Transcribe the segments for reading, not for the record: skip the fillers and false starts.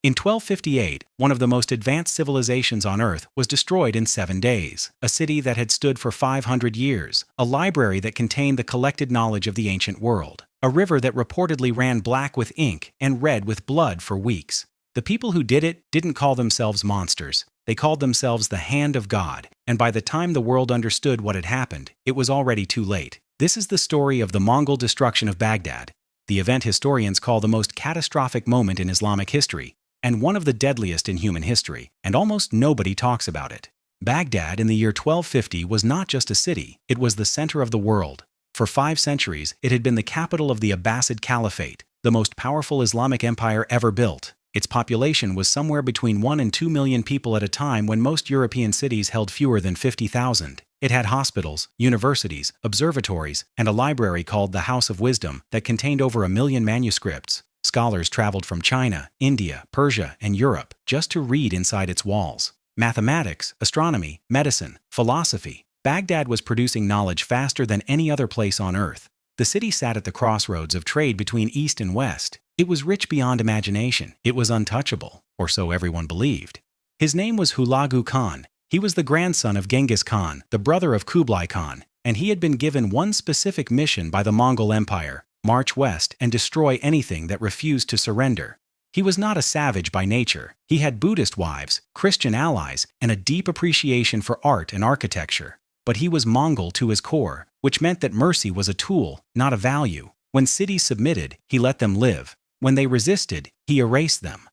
In 1258, one of the most advanced civilizations on Earth was destroyed in 7 days. A city that had stood for 500 years, a library that contained the collected knowledge of the ancient world, a river that reportedly ran black with ink and red with blood for weeks. The people who did it didn't call themselves monsters. They called themselves the Hand of God, and by the time the world understood what had happened, it was already too late. This is the story of the Mongol destruction of Baghdad, the event historians call the most catastrophic moment in Islamic history, and one of the deadliest in human history, and almost nobody talks about it. Baghdad in the year 1250 was not just a city, it was the center of the world. For 5 centuries, it had been the capital of the Abbasid Caliphate, the most powerful Islamic empire ever built. Its population was somewhere between 1 and 2 million people at a time when most European cities held fewer than 50,000. It had hospitals, universities, observatories, and a library called the House of Wisdom that contained over 1 million manuscripts. Scholars traveled from China, India, Persia, and Europe just to read inside its walls. Mathematics, astronomy, medicine, philosophy. Baghdad was producing knowledge faster than any other place on Earth. The city sat at the crossroads of trade between East and West. It was rich beyond imagination. It was untouchable, or so everyone believed. His name was Hulagu Khan. He was the grandson of Genghis Khan, the brother of Kublai Khan, and he had been given one specific mission by the Mongol Empire: march west and destroy anything that refused to surrender. He was not a savage by nature. He had Buddhist wives, Christian allies, and a deep appreciation for art and architecture. But he was Mongol to his core, which meant that mercy was a tool, not a value. When cities submitted, he let them live. When they resisted, he erased them.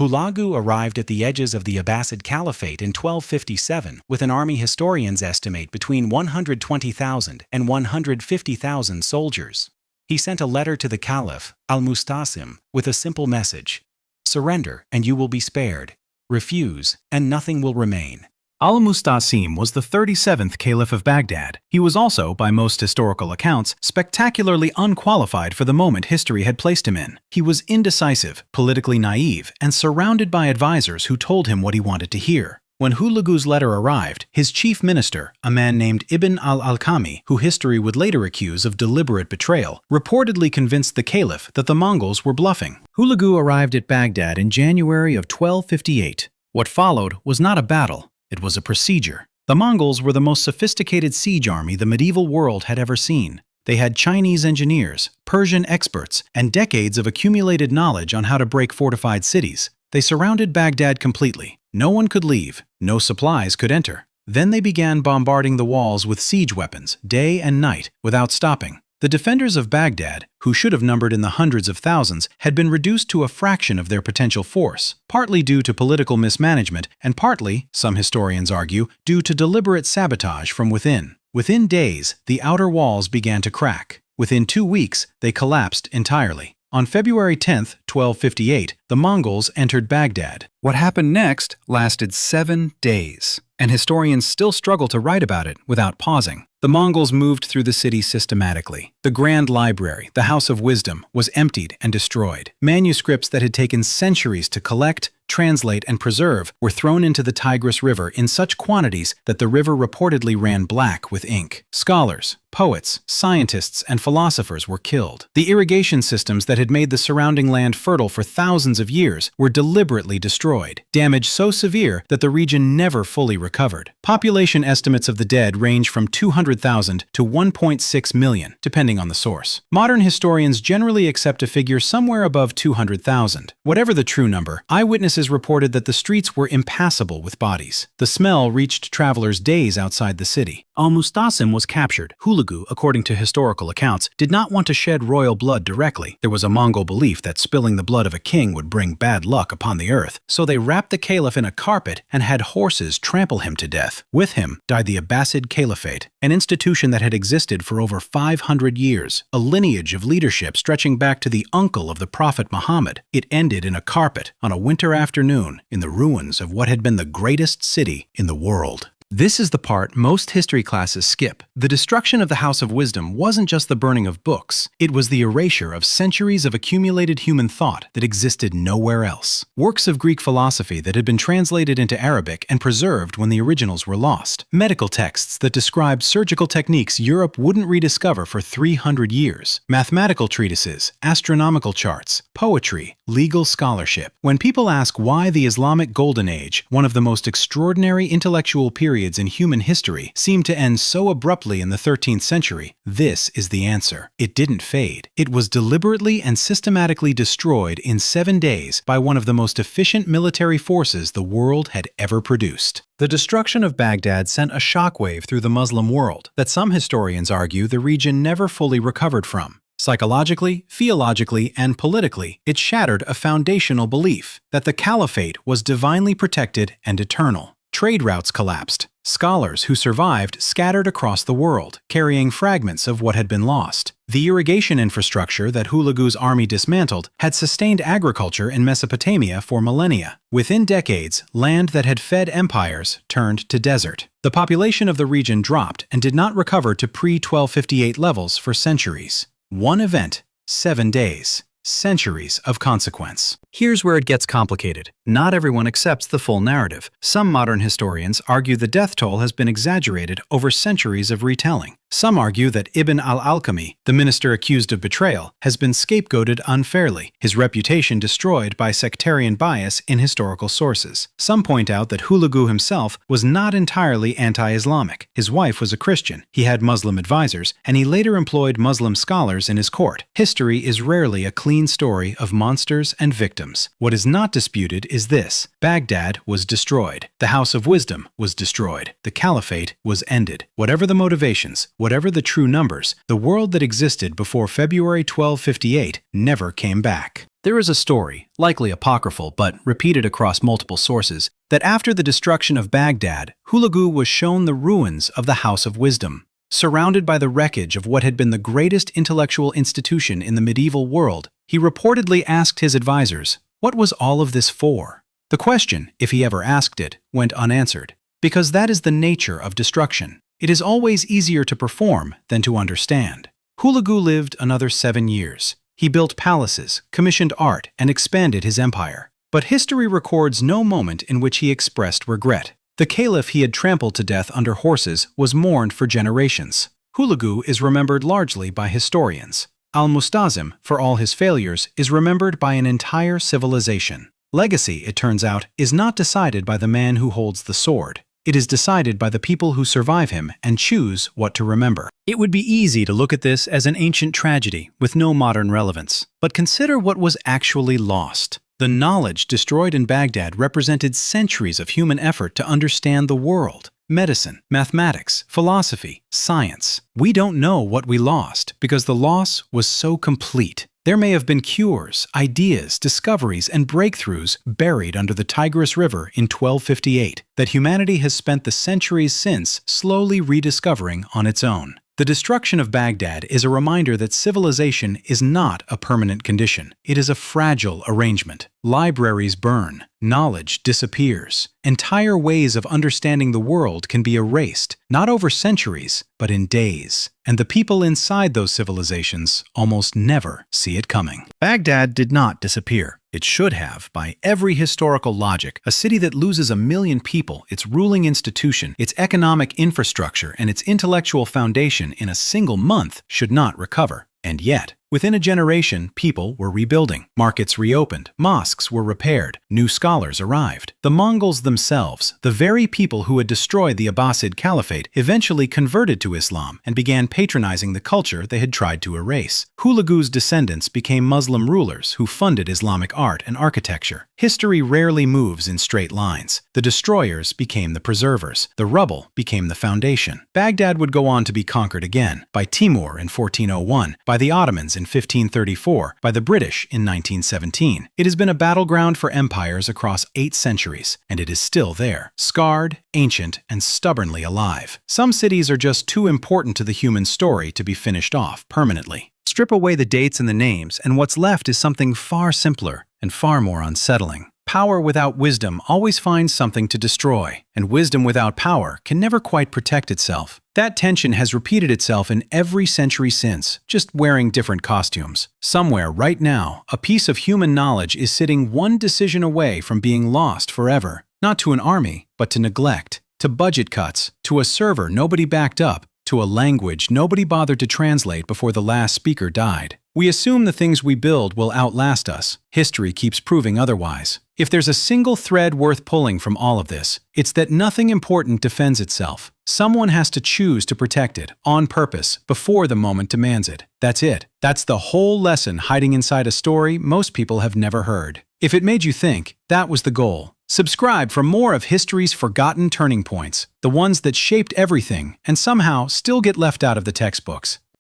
Hulagu arrived at the edges of the Abbasid Caliphate in 1257 with an army historians estimate between 120,000 and 150,000 soldiers. He sent a letter to the Caliph, al-Mustasim, with a simple message: surrender and you will be spared. Refuse, and nothing will remain. Al-Mustasim was the 37th Caliph of Baghdad. He was also, by most historical accounts, spectacularly unqualified for the moment history had placed him in. He was indecisive, politically naive, and surrounded by advisors who told him what he wanted to hear. When Hulagu's letter arrived, his chief minister, a man named Ibn al-Alqami, who history would later accuse of deliberate betrayal, reportedly convinced the caliph that the Mongols were bluffing. Hulagu arrived at Baghdad in January of 1258. What followed was not a battle. It was a procedure. The Mongols were the most sophisticated siege army the medieval world had ever seen. They had Chinese engineers, Persian experts, and decades of accumulated knowledge on how to break fortified cities. They surrounded Baghdad completely. No one could leave. No supplies could enter. Then they began bombarding the walls with siege weapons, day and night, without stopping. The defenders of Baghdad, who should have numbered in the hundreds of thousands, had been reduced to a fraction of their potential force, partly due to political mismanagement and partly, some historians argue, due to deliberate sabotage from within. Within days, the outer walls began to crack. Within 2 weeks, they collapsed entirely. On February 10, 1258, the Mongols entered Baghdad. What happened next lasted 7 days, and historians still struggle to write about it without pausing. The Mongols moved through the city systematically. The Grand Library, the House of Wisdom, was emptied and destroyed. Manuscripts that had taken centuries to collect, translate, and preserve were thrown into the Tigris River in such quantities that the river reportedly ran black with ink. Scholars, poets, scientists, and philosophers were killed. The irrigation systems that had made the surrounding land fertile for thousands of years were deliberately destroyed, damage so severe that the region never fully recovered. Population estimates of the dead range from 200,000 to 1.6 million, depending on the source. Modern historians generally accept a figure somewhere above 200,000. Whatever the true number, eyewitnesses reported that the streets were impassable with bodies. The smell reached travelers days outside the city. Al-Mustasim was captured. Hulagu, according to historical accounts, did not want to shed royal blood directly. There was a Mongol belief that spilling the blood of a king would bring bad luck upon the earth, so they wrapped the caliph in a carpet and had horses trample him to death. With him died the Abbasid Caliphate, an institution that had existed for over 500 years, a lineage of leadership stretching back to the uncle of the Prophet Muhammad. It ended in a carpet on a winter afternoon in the ruins of what had been the greatest city in the world. This is the part most history classes skip. The destruction of the House of Wisdom wasn't just the burning of books. It was the erasure of centuries of accumulated human thought that existed nowhere else. Works of Greek philosophy that had been translated into Arabic and preserved when the originals were lost. Medical texts that described surgical techniques Europe wouldn't rediscover for 300 years. Mathematical treatises, astronomical charts, poetry, legal scholarship. When people ask why the Islamic Golden Age, one of the most extraordinary intellectual periods in human history, seemed to end so abruptly in the 13th century, this is the answer. It didn't fade. It was deliberately and systematically destroyed in 7 days by one of the most efficient military forces the world had ever produced. The destruction of Baghdad sent a shockwave through the Muslim world that some historians argue the region never fully recovered from. Psychologically, theologically, and politically, it shattered a foundational belief that the caliphate was divinely protected and eternal. Trade routes collapsed. Scholars who survived scattered across the world, carrying fragments of what had been lost. The irrigation infrastructure that Hulagu's army dismantled had sustained agriculture in Mesopotamia for millennia. Within decades, land that had fed empires turned to desert. The population of the region dropped and did not recover to pre-1258 levels for centuries. One event, 7 days. Centuries of consequence. Here's where it gets complicated. Not everyone accepts the full narrative. Some modern historians argue the death toll has been exaggerated over centuries of retelling. Some argue that Ibn al-Alqami, the minister accused of betrayal, has been scapegoated unfairly, his reputation destroyed by sectarian bias in historical sources. Some point out that Hulagu himself was not entirely anti-Islamic. His wife was a Christian, he had Muslim advisors, and he later employed Muslim scholars in his court. History is rarely a clean story of monsters and victims. What is not disputed is this: Baghdad was destroyed. The House of Wisdom was destroyed. The Caliphate was ended. Whatever the motivations, whatever the true numbers, the world that existed before February 1258 never came back. There is a story, likely apocryphal but repeated across multiple sources, that after the destruction of Baghdad, Hulagu was shown the ruins of the House of Wisdom. Surrounded by the wreckage of what had been the greatest intellectual institution in the medieval world, he reportedly asked his advisors, "What was all of this for?" The question, if he ever asked it, went unanswered. Because that is the nature of destruction. It is always easier to perform than to understand. Hulagu lived another 7 years. He built palaces, commissioned art, and expanded his empire. But history records no moment in which he expressed regret. The caliph he had trampled to death under horses was mourned for generations. Hulagu is remembered largely by historians. Al-Mustazim, for all his failures, is remembered by an entire civilization. Legacy, it turns out, is not decided by the man who holds the sword. It is decided by the people who survive him and choose what to remember. It would be easy to look at this as an ancient tragedy with no modern relevance. But consider what was actually lost. The knowledge destroyed in Baghdad represented centuries of human effort to understand the world. Medicine, mathematics, philosophy, science. We don't know what we lost because the loss was so complete. There may have been cures, ideas, discoveries, and breakthroughs buried under the Tigris River in 1258 that humanity has spent the centuries since slowly rediscovering on its own. The destruction of Baghdad is a reminder that civilization is not a permanent condition. It is a fragile arrangement. Libraries burn. Knowledge disappears. Entire ways of understanding the world can be erased, not over centuries, but in days. And the people inside those civilizations almost never see it coming. Baghdad did not disappear. It should have, by every historical logic. A city that loses 1 million people, its ruling institution, its economic infrastructure, and its intellectual foundation in a single month should not recover. And yet, within a generation, people were rebuilding. Markets reopened. Mosques were repaired. New scholars arrived. The Mongols themselves, the very people who had destroyed the Abbasid Caliphate, eventually converted to Islam and began patronizing the culture they had tried to erase. Hulagu's descendants became Muslim rulers who funded Islamic art and architecture. History rarely moves in straight lines. The destroyers became the preservers. The rubble became the foundation. Baghdad would go on to be conquered again, by Timur in 1401, by the Ottomans in 1534, by the British in 1917. It has been a battleground for empires across 8 centuries, and it is still there, scarred, ancient, and stubbornly alive. Some cities are just too important to the human story to be finished off permanently. Strip away the dates and the names, and what's left is something far simpler and far more unsettling. Power without wisdom always finds something to destroy, and wisdom without power can never quite protect itself. That tension has repeated itself in every century since, just wearing different costumes. Somewhere, right now, a piece of human knowledge is sitting one decision away from being lost forever. Not to an army, but to neglect, to budget cuts, to a server nobody backed up, to a language nobody bothered to translate before the last speaker died. We assume the things we build will outlast us. History keeps proving otherwise. If there's a single thread worth pulling from all of this, it's that nothing important defends itself. Someone has to choose to protect it, on purpose, before the moment demands it. That's it. That's the whole lesson hiding inside a story most people have never heard. If it made you think, that was the goal. Subscribe for more of history's forgotten turning points, the ones that shaped everything and somehow still get left out of the textbooks.